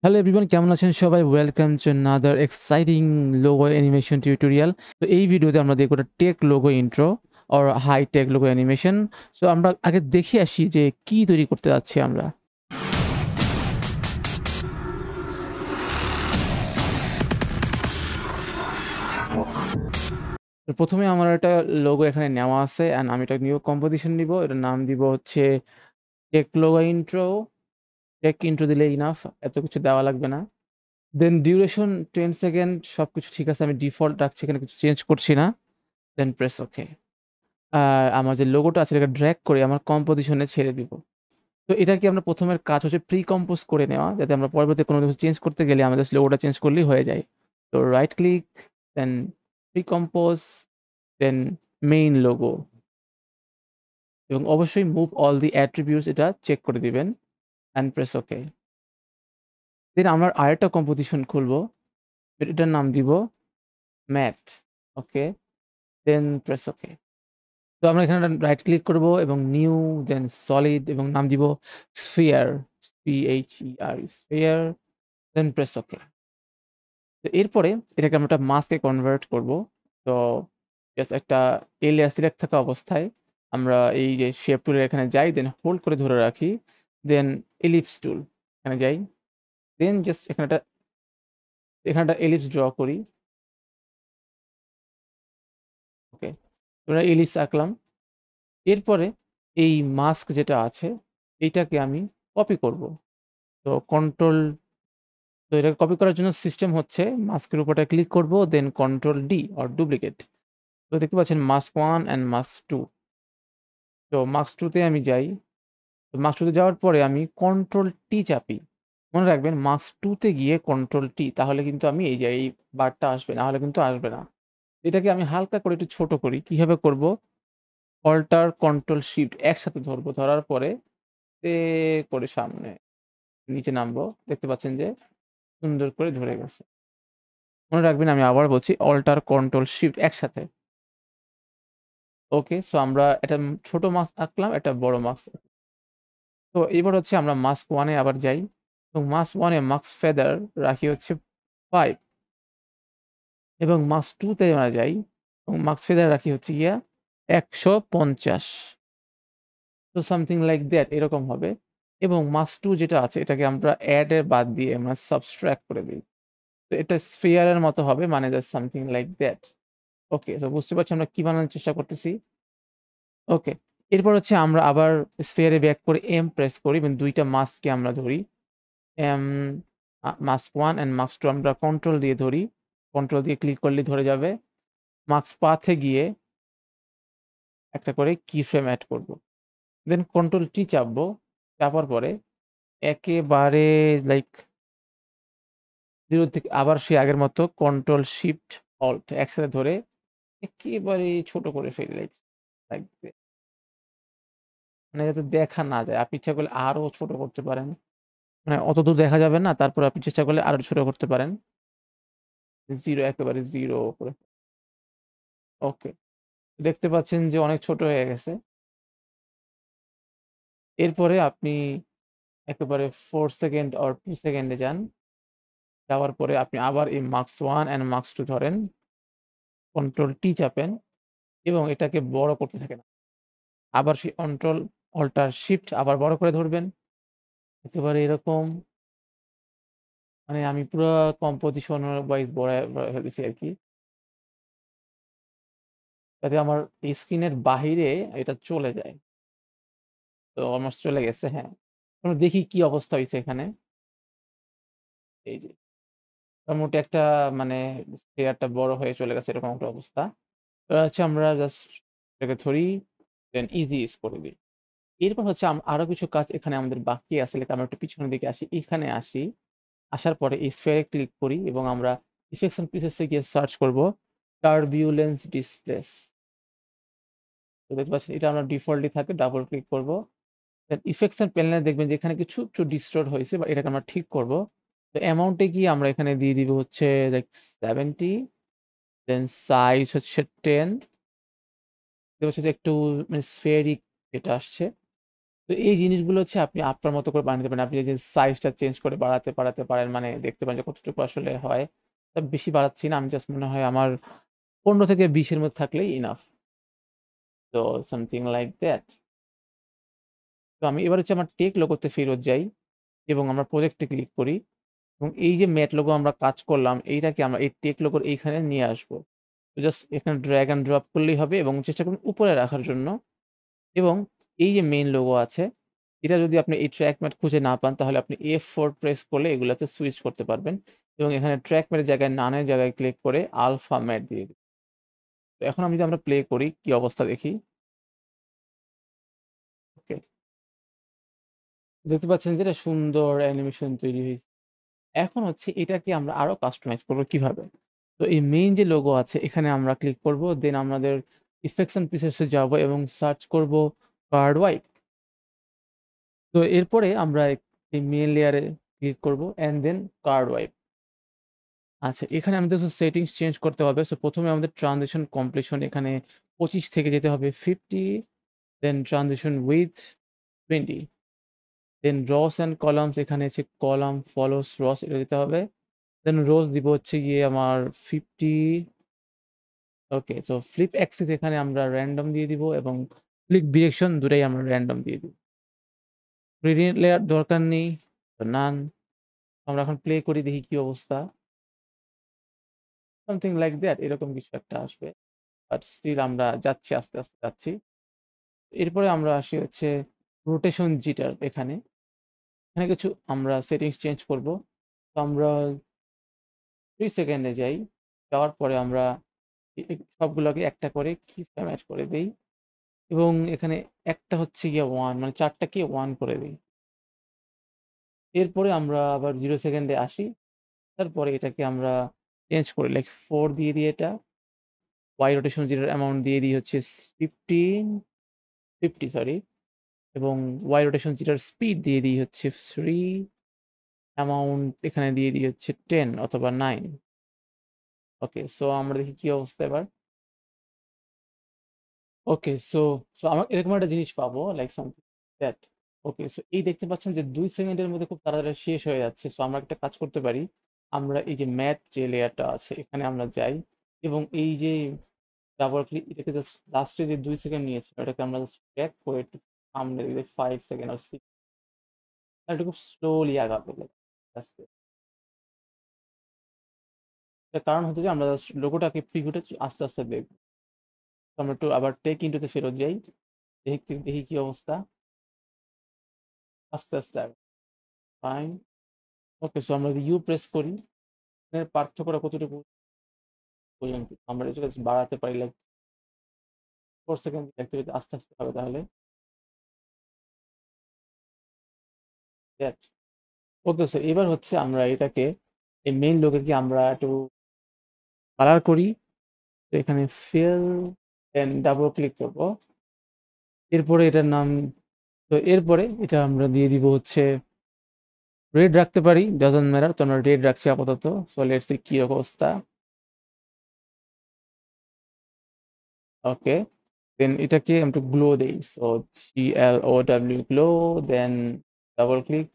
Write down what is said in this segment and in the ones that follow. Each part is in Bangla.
হ্যালো এভরিওয়ান কেমন আছেন সবাই? Welcome to another exciting logo animation tutorial. তো এই ভিডিওতে আমরা দেখব একটা tech logo intro or high tech logo animation. So আমরা আগে দেখে আসি যে কি তৈরি করতে যাচ্ছি আমরা। তো ১ম এ আমার একটা লোগো এখানে নেওয়া আছে অ্যান্ড আমি একটা নিউ কম্পোজিশন নিবো। এটার নাম দিব হচ্ছে tech logo intro. Tech intro দিলেই ইনাফ, এত কিছু দেওয়া লাগবে না। দেন ডিউরেশন 10 সেকেন্ড সবকিছু ঠিক আছে। আমি ডিফল্ট রাখছি, এখানে কিছু চেঞ্জ করছি না। দেন প্রেস ওকে। আ আমার যে লোগোটা আছে এটাকে ড্রাগ করে আমার কম্পোজিশন এ ছেড়ে দিব। তো এটা কি আমরা ১ম এর কাজ হচ্ছে প্রি কম্পোজ করে নেওয়া, যাতে আমরা পরবর্তীতে কোনো কিছু চেঞ্জ করতে গেলে আমাদের জাস্ট লোগোটা চেঞ্জ করলেই হয়ে যায়। তো right click, then pre compose, then main logo এবং অবশ্যই মুভ অল দি অ্যাট্রিবিউটস এটা চেক করে দিবেন অ্যান্ড প্রেস ওকে। দেন আমরা আরেকটা কম্পোজিশন খুলবো। এটার নাম দিব ম্যাট। ওকে, দেন প্রেস ওকে। তো আমরা এখানে রাইট ক্লিক করব এবং নিউ, দেন সলিড এবং নাম দিব sphere, SPHER sphere, then press okay. তো এরপরে এটাকে আমরা একটা মাস্কে কনভার্ট করব। তো জাস্ট একটা লেয়ার সিলেক্ট থাকা অবস্থায় আমরা এই যে শেপ টুলের এখানে যাই, দেন হোল্ড করে ধরে রাখি, দেন এলিপস টুল এখানে যাই, দেন জাস্ট এখানে একটা এলিপস ড্র করি। ওকে, আমরা এলিপস আঁকলাম। এরপরে এই মাস্ক যেটা আছে এইটাকে আমি কপি করব। তো তো এটাকে কপি করার জন্য সিস্টেম হচ্ছে মাস্কের উপরটা ক্লিক করব, দেন কন্ট্রোল ডি অর ডুপ্লিকেট। তো দেখতে পাচ্ছেন মাস্ক 1 অ্যান্ড মাস্ক 2। তো মাস্ক 2 তে আমি যাই। তো মাস্ক 2 তে যাওয়ার পরে আমি কন্ট্রোল টি চাপি। মনে রাখবেন মাস্ক 2 তে গিয়ে কন্ট্রোল টি, তাহলে কিন্তু আমি এই যে এই বারটা আসবে, না হলে কিন্তু আসবে না। এটাকে আমি হালকা করে একটু ছোট করি। কিভাবে করব? অল্টার কন্ট্রোল শিফট একসাথে ধরব। ধরার পরে এ করে সামনে নিচে নামবো। দেখতে পাচ্ছেন যে সুন্দর করে ধরে গেছে। মনে রাখবেন আমি আবার বলছি অল্টার কন্ট্রোল শিফট একসাথে। ওকে, সো আমরা একটা ছোট মাস্ক আঁকলাম, একটা বড় মাস্ক। তো এবার হচ্ছে আমরা মাস্ক 1 এ আবার যাই এবং মাস্ক 1 এ মাস্ক ফেদার রাখি হচ্ছে 5 এবং মাস্ক 2 তে আমরা যাই এবং মাস্ক ফেদার রাখি হচ্ছে গিয়া ১৫০। তো সামথিং লাইক দ্যাট এরকম হবে এবং মাস্ক 2 যেটা আছে এটাকে আমরা এড এর বাদ দিয়ে আমরা সাবট্রাক্ট করে দিই। তো এটা স্ফিয়ার এর মতো হবে, মানে just something like that. Okay, so বুঝতে পারছি আমরা কি বানানোর চেষ্টা করতেছি। ওকে। এরপর হচ্ছে আমরা আবার স্ফিয়ার এ ব্যাক করে এম প্রেস করি এবং ২ টা মাস্ককে আমরা ধরি। এম মাস্ক 1 অ্যান্ড মাস্ক 2 আমরা কন্ট্রোল দিয়ে ধরি। কন্ট্রোল দিয়ে ক্লিক করলেই ধরে যাবে। মাস্ক পাথ এ গিয়ে একটা করে কি ফ্রেম এড করব। দেন কন্ট্রোল টি চাপবো। চাপার পরে একেবারে লাইক 0 থেকে আবার সেই আগের মতো কন্ট্রোল শিফট অল্ট একসাথে ধরে একেবারে ছোট করে ফেলি লাইক মানে যাতে দেখা না যায়। আপনি ইচ্ছা করলে আরো ছোট করতে পারেন। মানে অতদূর দেখা যাবে না। তারপরে আপনি চেষ্টা করলে আরো ছোট করতে পারেন। 0 একেবারে 0 করে। ওকে। দেখতে পাচ্ছেন যে অনেক ছোট হয়ে গেছে। এরপরে আপনি একেবারে 4 সেকেন্ড অর 2 সেকেন্ডে যান। যাওয়ার পরে আপনি আবার এই মার্কস 1 অ্যান্ড মার্কস 2 ধরেন। কন্ট্রোল টি চাপেন এবং এটাকে বড় করতে থাকেন। আবার সেই কন্ট্রোল অল্টার শিফট আবার বড় করে ধরবেন। একেবারে এরকম মানে আমি পুরা কম্পোজিশন ওয়াইজ বড়ায় ফেলেছি আরকি। যাতে আমার এই স্ক্রিনের বাহিরে এটা চলে যায়। তো অলমোস্ট চলে গেছে, হ্যাঁ। আমরা দেখি কি অবস্থা হইছে এখানে। এই যে মোটামুটি একটা মানে স্ফিয়ারটা বড় হয়ে চলে গেছে এরকম একটা অবস্থা। এবার হচ্ছে আমরা জাস্ট এটাকে ধরি, দেন ইজি ইস করে দিই। এরপর হচ্ছে আরো কিছু কাজ এখানে আমাদের বাকি আছে। লাইক আমরা একটু পিছনের দিকে আসি। এখানে আসি। আসার পরে এই স্ফিয়ার এ ক্লিক করি এবং আমরা ইফেক্টস এন্ড প্রিসেটস এ গিয়ে সার্চ করব টার্বুলেন্স ডিসপ্লেস। তো দেখতে পাচ্ছেন এটা আমরা ডিফল্টই থাকে। ডাবল ক্লিক করব। দেন ইফেক্টস এন্ড প্যানেলে দেখবেন যে এখানে কিছু একটু ডিস্টর্ট হয়েছে বা এটাকে আমরা ঠিক করব। তো অ্যামাউন্ট এ গিয়ে আমরা এখানে দিয়ে দিব হচ্ছে লাইক 70, দেন সাইজ হচ্ছে 10। দেখতে পাচ্ছি যে একটু মানে স্ফেরিক এটা আসছে। তো এই জিনিসগুলো হচ্ছে আপনি আপনার মতো করে বানাতে পারেন। আপনি যদি সাইজটা চেঞ্জ করে বাড়াতে পারেন, মানে দেখতে পারেন যে কতটুকু আসলে হয়। তবে বেশি বাড়াচ্ছি না। আমি জাস্ট মনে হয় আমার 15 থেকে 20 এর মধ্যে থাকলেই ইনাফ। তো সামথিং লাইক দ্যাট। তো আমি এবার হচ্ছে আমার টেক লোগোতে ফেরত যাই এবং আমরা প্রজেক্টে ক্লিক করি এবং এই যে ম্যাট লোগো আমরা কাজ করলাম, এইটাকে আমরা এই টেক লোগোর এইখানে নিয়ে আসবো। তো জাস্ট এখানে ড্র্যাগ অ্যান্ড ড্রপ করলেই হবে এবং চেষ্টা করুন উপরে রাখার জন্য। এবং এই যে মেইন লোগো আছে, এটা যদি আপনি এই ট্র্যাক ম্যাট খুঁজে না পান তাহলে আপনি F4 প্রেস করলে এগুলাতে সুইচ করতে পারবেন এবং এখানে ট্র্যাক ম্যাটের জায়গায় নানের জায়গায় ক্লিক করে আলফা ম্যাট দিয়ে দিন। তো এখন আমি যদি আমরা প্লে করি কি অবস্থা দেখি। ওকে। দেখতে পাচ্ছেন যে এটা সুন্দর অ্যানিমেশন তৈরি হয়েছে। এখন হচ্ছে এটাকে আমরা আরো কাস্টমাইজ করব কিভাবে? তো এই মেইন যে লোগো আছে এখানে আমরা ক্লিক করব। দেন আমাদের ইফেক্টস অ্যান্ড প্রিসেটস এ যাব এবং সার্চ করব কার্ড ওয়াইপ। তো এরপরে আমরা এই মেইন লেয়ারে ক্লিক করব অ্যান্ড দেন কার্ড ওয়াইপ। আচ্ছা, এখানে আমাদের কিছু সেটিংস চেঞ্জ করতে হবে। সো ১ম এ আমাদের ট্রানজিশন কমপ্লিশন এখানে ২৫ থেকে যেতে হবে 50, দেন ট্রানজিশন উইডথ 20, দেন রস অ্যান্ড কলামস এখানে হচ্ছে কলাম ফলোস রস এটা দিতে হবে। দেন রোজ দিব হচ্ছে গিয়ে আমার 50। ওকে, সো ফ্লিপ অ্যাক্সিস এখানে আমরা র‍্যান্ডম দিয়ে দিব এবং ফ্লিপ ডিরেকশন দুটাই আমরা র‍্যান্ডম দিয়ে দিব। গ্রেডিয়েন্ট লেয়ার দরকার নেই, তো নান। আমরা এখন প্লে করি দেখি কি অবস্থা। সামথিং লাইক দ্যাট এরকম কিছু একটা আসবে। বাট স্টিল আমরা যাচ্ছি আস্তে যাচ্ছি। এরপরে আমরা আসি হচ্ছে রোটেশন জিটার এখানে। এখানে কিছু আমরা সেটিংস চেঞ্জ করব। তো আমরা 3 সেকেন্ডে যাই। যাওয়ার পরে আমরা সবগুলোকে একটা করে কি ফ্রেম এড করে দেই এবং এখানে একটা হচ্ছে গিয়ে 1 মানে ৪ টাকে 1 করে দেই। এরপরে আমরা আবার 0 সেকেন্ডে আসি। তারপরে এটাকে আমরা চেঞ্জ করি লাইক 4 দিয়ে দিই এটা। Y রোটেশন জিটার অ্যামাউন্ট দিয়ে দিই হচ্ছে 15 50 সরি, এবং Y রোটেশন জিটার স্পিড দিয়ে দিই হচ্ছে 3, অ্যামাউন্ট এখানে দিয়ে দিই হচ্ছে 10 অথবা 9। ওকে, সো আমরা দেখি কি অবস্থা এবার। ওকে, সো আমরা এরকম একটা জিনিস পাবো like something that. Okay, so এই দেখতে পাচ্ছেন যে ২ সেকেন্ডের মধ্যে খুব তাড়াতাড়ি শেষ হয়ে যাচ্ছে। সো আমরা একটা কাজ করতে পারি। আমরা এই যে ম্যাট যে লেয়ারটা আছে এখানে আমরা যাই এবং এই যে ডাবল ক্লিক এটাকে জাস্ট লাস্টে যে ২ সেকেন্ড নিয়েছিল এটাকে আমরা জাস্ট ড্র্যাগ করে একটু সামনে দিলে 5 সেকেন্ড আর 6, আর এটা খুব স্লোলি আগাবে লাইক আস্তে। এটার কারণ হচ্ছে যে আমরা জাস্ট লোগোটাকে প্রিভিউটা আস্তে দেখব। তো আমরা একটু আবার টেক ইনটুতে ফেরত যাই। দেখি কি অবস্থা। আস্তে আগায়। ফাইন। ওকে, সো আমরা যদি ইউ প্রেস করি, এর পার্থক্যটা কতটুকু পর্যন্ত আমরা এটা জাস্ট বাড়াতে পারি লাইক 4 সেকেন্ড দেখতে যদি আস্তে হবে তাহলে দ্যাট। ওকে, সো এবার হচ্ছে আমরা এটাকে এই মেইন লোগোকে আমরা একটু কালার করি। তো এখানে ফিল দেন ডাবল ক্লিক করব। এরপরে এটার নাম, তো এরপরে এটা আমরা দিয়ে দিব হচ্ছে রেড রাখতে পারি, ডাজন্ট ম্যাটার। তো আমরা রেড রাখছি আপাতত। সো লেটস সি কি অবস্থা। ওকে, দেন এটাকে একটু গ্লো দেই। সো GLOW গ্লো, দেন ডাবল ক্লিক।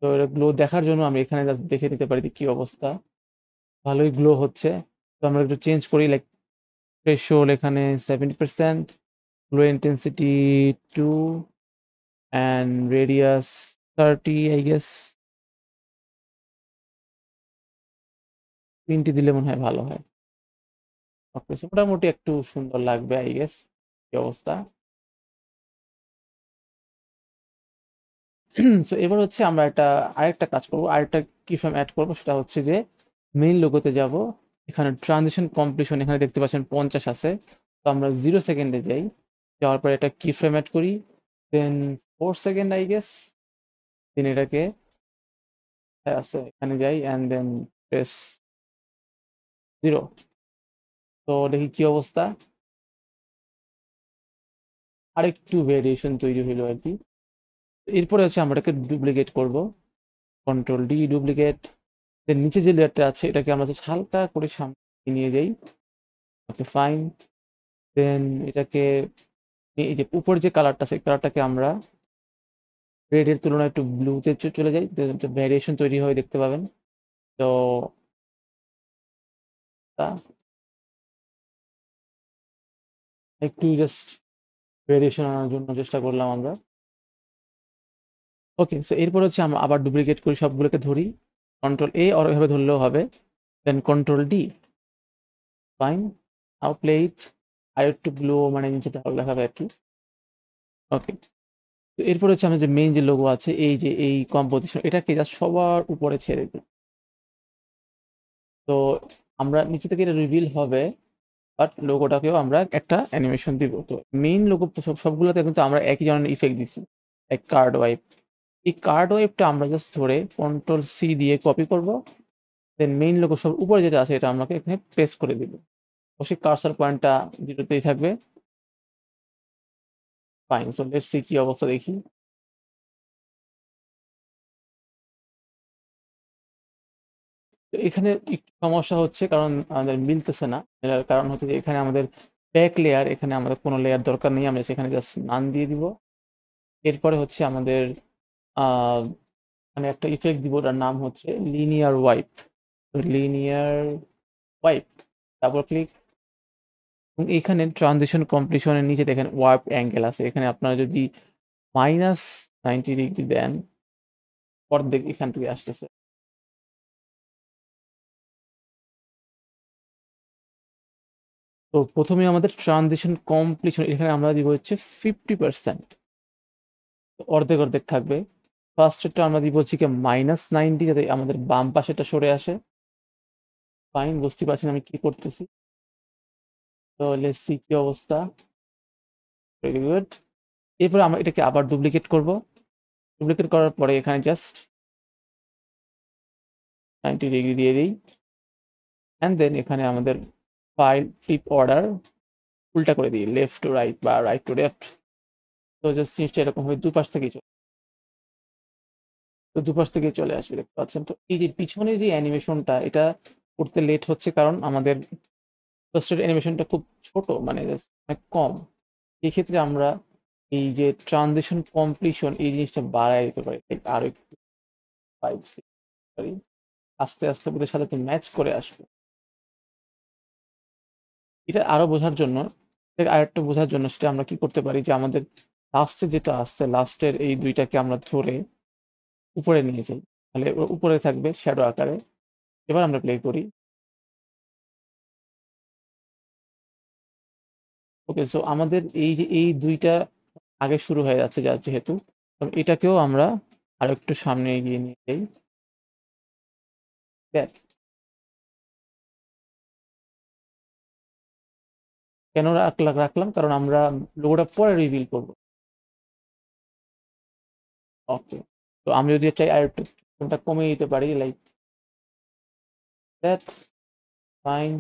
তো এটা গ্লো দেখার জন্য আমি এখানে জাস্ট দেখে নিতে পারি যে কি অবস্থা। ভালোই গ্লো হচ্ছে। তো আমরা একটু চেঞ্জ করি লাইক থ্রেশহোল্ড এখানে 70%, glow intensity 2 and radius 30 I guess. 3টি দিলে মনে হয় ভালো হয়। ওকে, সো মোটামুটি একটু সুন্দর লাগবে আই গেস। কি অবস্থা। সো এবার হচ্ছে আমরা আরেকটা কাজ করব। আরেকটা কিফ্রেম এড করব, সেটা হচ্ছে যে মেইন লোগোতে যাব। এখানে ট্রানজিশন কমপ্লিশন এখানে দেখতে পাচ্ছেন 50 আছে। তো আমরা 0 সেকেন্ডে যাই। যাওয়ার পরে একটা কিফ্রেম এড করি। দেন 4 সেকেন্ড আই গেস। দেন এটাকে আছে এখানে যাই অ্যান্ড দেন প্রেস 0। তো দেখি কি অবস্থা। আরেকটু ভেরিয়েশন তৈরি হইলো আরকি। এরপরে হচ্ছে আমরা এটাকে ডুপ্লিকেট করব। Control D duplicate. দেন নিচে যে লেয়ারটা আছে এটাকে আমরা জাস্ট হালকা করে সামনে নিয়ে যাই। ওকে, ফাইন। দেন এটাকে এই যে উপর যে কালারটা আছে কালারটাকে আমরা রেড এর তুলনায় একটু ব্লুতে চলে যাই, ভ্যারিয়েশন তৈরি হয়ে দেখতে পাবেন। তো একটু জাস্ট ভেরিয়েশন আনার জন্য চেষ্টা করলাম আমরা। ওকে, সো এরপর হচ্ছে আমরা আবার ডুপ্লিকেট করি, সবগুলোকে ধরি, কন্ট্রোল এ আর এভাবে ধরলেও হবে, then control D, fine, now play it. আর একটু ব্লু মানে নিচে দেখাবে আর কি। ওকে, তো এরপর হচ্ছে আমাদের যে মেইন যে লোগো আছে, এই যে এই কম্পোজিশন, এটাকে জাস্ট সবার উপরে ছেড়ে দিই। তো আমরা নিচে থেকে এটা রিভিল হবে, বাট লোগোটাকেও আমরা একটা অ্যানিমেশন দিব। তো মেইন লোগো সবগুলোতে কিন্তু আমরা একই ধরনের ইফেক্ট দিছি, এক কার্ড ওয়াইপ। এই কার্ড ওয়েভটা আমরা জাস্ট ধরে কন্ট্রোল সি দিয়ে কপি করব, দেন মেইন লোগো সব উপরে যেটা আছে এটা আমাকে এখানে পেস্ট করে দিব। অবশ্যই কার্সার পয়েন্টটা যেটাতেই থাকবে। ফাইন, সো লেটস সি কি অবস্থা দেখি। তো এখানে একটু সমস্যা হচ্ছে কারণ আমাদের মিলতেছে না। এর কারণ হচ্ছে যে এখানে আমাদের ব্যাক লেয়ার, এখানে আমাদের কোনো লেয়ার দরকার নেই, আমরা সেখানে জাস্ট নান দিয়ে দিব। এরপরে হচ্ছে আমাদের আহ মানে একটা ইফেক্ট দিব, ওটার নাম হচ্ছে লিনিয়ার ওয়াইপ। তো লিনিয়ার ওয়াইপ, তারপর ক্লিক। এবং এখানে ট্রানজিশন কমপ্লিশনের নিচে দেখেন ওয়ার্প অ্যাঙ্গেল আছে, এখানে আপনারা যদি -90 ডিগ্রি দেন, অর্ধেক এখান থেকে আসতেছে। তো প্রথমে আমাদের ট্রানজিশন কমপ্লিশন, এখানে আমরা দিব হচ্ছে 50%, অর্ধেক অর্ধেক থাকবে। ফার্স্টেরটা আমরা দিব হচ্ছে কি -90, যাতে আমাদের বাম পাশেটা সরে আসে। ফাইন, বুঝতে পারছেন আমি কি করতেছি। তো লেটস সি কি অবস্থা। Very good. এরপরে আমরা এটাকে আবার ডুপ্লিকেট করব। ডুপ্লিকেট করার পরে এখানে জাস্ট 90 ডিগ্রি দিয়ে দিই, অ্যান্ড দেন এখানে আমাদের ফাইল ফ্লিপ অর্ডার উল্টা করে দিই, লেফট টু রাইট বা রাইট টু লেফট। তো জাস্ট জিনিসটা এরকম হবে, দুপাশ থেকেই চলে, তো দুপাশ থেকেই চলে আসবে, দেখতে পাচ্ছেন। তো এই যে পিছনে যে অ্যানিমেশনটা, এটা করতে লেট হচ্ছে কারণ আমাদের ফার্স্টের অ্যানিমেশনটা খুব ছোট, মানে জাস্ট অনেক কম। এই ক্ষেত্রে আমরা এই যে ট্রানজিশন কমপ্লিশন এই জিনিসটা বাড়ায় দিতে পারি, আরো একটু 5-6 পারি, আস্তে আস্তে ওদের সাথে ম্যাচ করে আসবে। এটা আরো বোঝার জন্য, আরেকটু বোঝার জন্য সেটা আমরা কি করতে পারি, যে আমাদের লাস্টে যেটা আসছে, লাস্টের এই দুইটাকে আমরা ধরে উপরে নিয়ে যাই, তাহলে উপরে থাকবে শ্যাডো আকারে। এবার আমরা প্লে করি। ওকে, সো আমাদের এই যে এই দুইটা আগে শুরু হয়ে যাচ্ছে, যার যেহেতু এটাকেও আমরা আরো একটু সামনে এগিয়ে নিয়ে যাই, দেখ। কেন রাখলাম কারণ আমরা লোগোটা পরে রিভিল করব। ওকে, তো আমি যদি চাই আর একটু কোনটা কমিয়ে দিতে পারি, লাইক দ্যাট, ফাইন।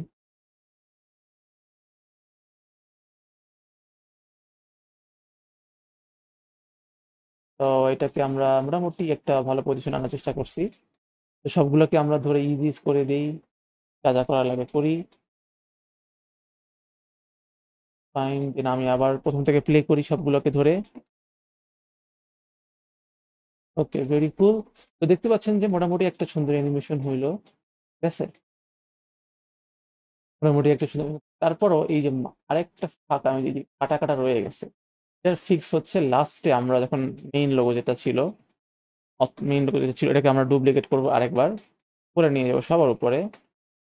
তো এটাকে আমরা মোটামুটি একটা ভালো পজিশন আনার চেষ্টা করছি। তো সবগুলোকে আমরা ধরে ইজিস করে দেই, যা যা করা লাগে করি। ফাইন, দেন আমি আবার প্রথম থেকে প্লে করি সবগুলোকে ধরে। ওকে, ভেরি কুল। তো দেখতে পাচ্ছেন যে মোটামুটি একটা সুন্দর অ্যানিমেশন হইলো, ঠিক আছে। মোটামুটি একটা সুন্দর, তারপরও এই যে আরেকটা ফাঁকা আমি যদি কাটা কাটা রয়ে গেছে, এটার ফিক্স হচ্ছে লাস্টে আমরা যখন মেইন লোগো যেটা ছিল, এটাকে আমরা ডুপ্লিকেট করব আরেকবার, উপরে নিয়ে যাবো সবার উপরে,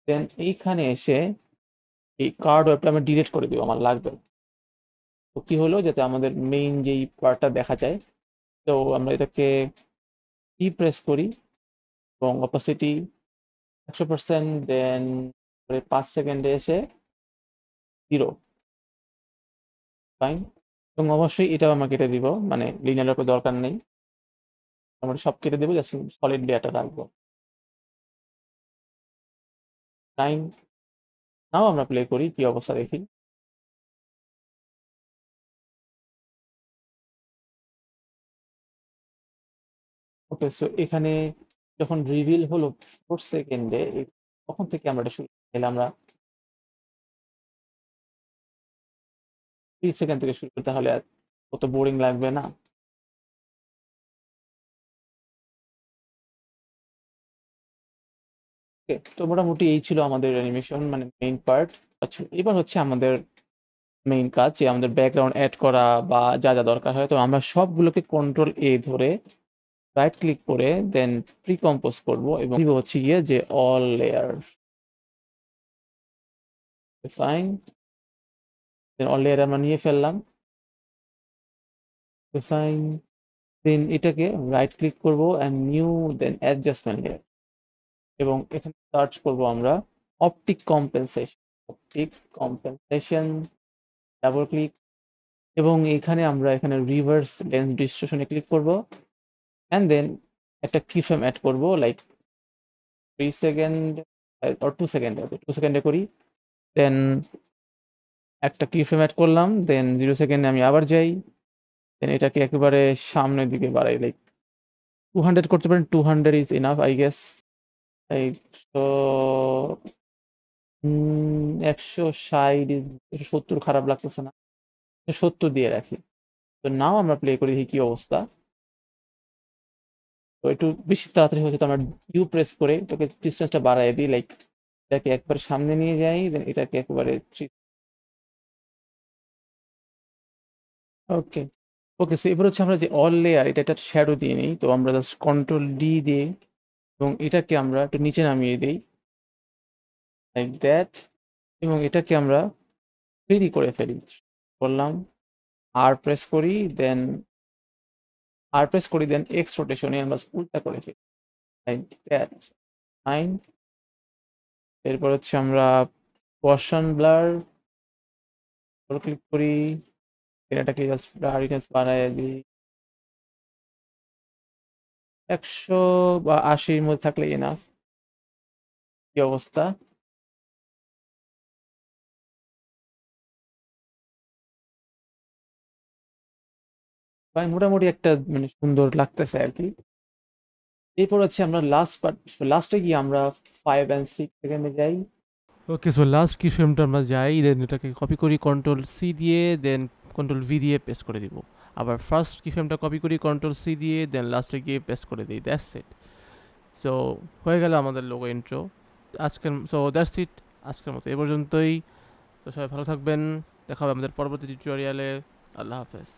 দেন এইখানে এসে এই কার্ড ওয়েবটা আমি ডিলিট করে দিব, আমার লাগবে না। তো কি হলো, যাতে আমাদের মেইন যেই পার্টটা দেখা যায়। তো আমরা এটাকে প্রেস করি এবং অপাসিটি 100%, দেন 5 সেকেন্ডে এসে 0। ফাইন, এবং অবশ্যই এটাও আমরা কেটে দিব, মানে লিনিয়ার উপর দরকার নেই, আমরা সব কেটে দেবো, জাস্ট সলিড ডেটা রাখবো। টাইম, নাও আমরা প্লে করি কি অবস্থা দেখি। ওকে, সো এখানে যখন রিভিল হলো 4 সেকেন্ডে, তখন থেকে আমরা এটা শুরু, তাহলে আমরা 30 সেকেন্ড থেকে শুরু করি, তাহলে আর অত বোরিং লাগবে না। ওকে, তো মোটামুটি এই ছিল আমাদের অ্যানিমেশন, মানে মেইন পার্ট। আচ্ছা, এবার হচ্ছে আমাদের মেইন কাজ, যে আমাদের ব্যাকগ্রাউন্ড অ্যাড করা বা যা যা দরকার হয়। তো আমরা সবগুলোকে কন্ট্রোল এ ধরে রাইট ক্লিক করে দেন প্রি কম্পোজ করবো, এবং দিব হচ্ছে গিয়ে যে all layer, fine. Then all layer আমরা নিয়ে ফেললাম, ফাইন। দেন এটাকে রাইট ক্লিক করব and new, then adjustment layer, এবং এখানে সার্চ করব আমরা optic compensation. Optic compensation, double click, এবং এখানে আমরা এখানে রিভার্স লেন্স ডিস্ট্রিবিউশনে ক্লিক করব, অ্যান্ড দেন একটা কি ফ্রেম অ্যাড করব, লাইক 3 সেকেন্ড অর 2 সেকেন্ড, 2 সেকেন্ডে করি। দেন একটা কি ফ্রেম অ্যাড করলাম, দেন 0 সেকেন্ডে আমি আবার যাই, দেন এটাকে একেবারে সামনের দিকে বাড়াই, লাইক 200 করতে পারেন, 200 ইজ ইনাফ আই গেস। এই তো 160 ইজ, 170 খারাপ লাগতেছে না, 70 দিয়ে রাখি। তো নাও আমরা প্লে করি, দেখি কি অবস্থা। তো একটু বেশি তাড়াতাড়ি হচ্ছে, তো আমরা ইউ প্রেস করে এটাকে ডিস্টেন্সটা বাড়াই দিই, লাইক এটাকে একবার সামনে নিয়ে যাই, দেন এটাকে একেবারে ওকে। ওকে, সো এবার হচ্ছে আমরা যে অল লেয়ার, এটা একটা শ্যাডো দিয়ে নিই। তো আমরা জাস্ট কন্ট্রোল ডি দিয়ে, এবং এটাকে আমরা একটু নিচে নামিয়ে দিই, লাইক দ্যাট, এবং এটাকে আমরা ফ্রি করে ফেলি। করলাম, আর প্রেস করি, দেন এক্স রোটেশনে আমরা উল্টা করে ফেলি, লাইক দ্যাট, ফাইন। এরপর হচ্ছে আমরা পোর্শন ব্লার ক্লিক করি, এটাকে জাস্ট ব্লারিনেস বাড়ায় দিই 100 বা 80-র মধ্যে থাকলে এনাফ। কি অবস্থা? ভাই মোটামুটি একটা মানে সুন্দর লাগতেছে আর কি। এরপর হচ্ছে আমরা লাস্ট পার্ট, লাস্টে গিয়ে আমরা 5 অ্যান্ড 6 সেকেন্ডে যাই। ওকে, সো লাস্ট কি ফ্রেমটা আমরা যাই, দেন এটাকে কপি করি কন্ট্রোল সি দিয়ে, দেন কন্ট্রোল ভি দিয়ে পেস্ট করে দিব। আবার ফার্স্ট কি ফ্রেমটা কপি করি কন্ট্রোল সি দিয়ে, দেন লাস্টে গিয়ে পেস্ট করে দিই। That's it. সো হয়ে গেল আমাদের লোগো ইন্ট্রো আজকের। সো দ্যাটস ইট আজকের মতো এ পর্যন্তই। তো সবাই ভালো থাকবেন, দেখা হবে আমাদের পরবর্তী টিউটোরিয়ালে। আল্লাহ হাফেজ।